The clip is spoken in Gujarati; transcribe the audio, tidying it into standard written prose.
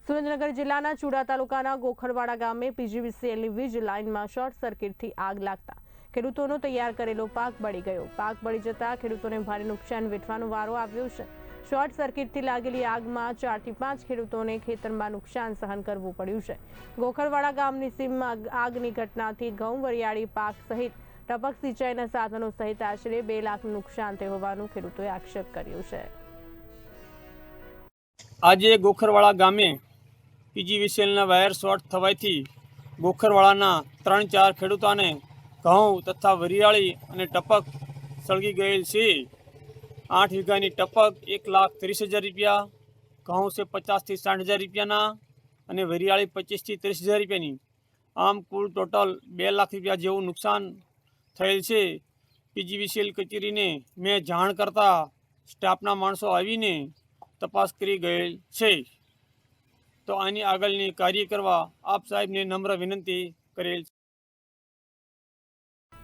સુરેન્દ્રનગર જિલ્લાના ચુડા તાલુકાના ગોખરવાડા ગામે પીજીવીસીએલની વીજ લાઇનમાં શોર્ટ સર્કિટથી આગ લાગતા ખેડૂતોનો તૈયાર કરેલો પાક બળી ગયો। પાક બળી જતા ખેડૂતોને ભારે નુકસાન વેઠવાનો વારો આવ્યો છે। શોર્ટ સર્કિટથી લાગેલી આગમાં 4 થી 5 ખેડૂતોને ખેતરમાં નુકસાન સહન કરવું પડ્યું છે। ગોખરવાડા ગામની સીમમાં આગની ઘટનાથી ઘઉં વરિયાળી પાક સહિત ટપક સિંચાઈના સાધનો સહિત આશરે 2 લાખનું નુકસાન થયું હોવાનું ખેડૂતોએ આક્ષેપ કર્યો છે। આજે ગોખરવાડા ગામે પીજીવીસીએલના વાયર શોર્ટ થવાથી ગોખરવાડાના 3-4 ખેડૂતોને ઘઉં તથા વરિયાળી અને ટપક સળગી ગયેલ છે। 8 વીઘાની ટપક 1,30,000 રૂપિયા, ઘઉં છે 50,000 થી 60,000 રૂપિયાના અને વરિયાળી 25,000 થી 30,000 રૂપિયાની। આમ કુલ ટોટલ 2 લાખ રૂપિયા જેવું નુકસાન થયેલ છે। પીજીવીસીએલ કચેરીને મેં જાણ કરતા સ્ટાફના માણસો આવીને તપાસ કરી ગયેલ છે। તો આની આગળની કાર્ય કરવા આપ સાહેબને નમ્ર વિનંતી કરેલ છે।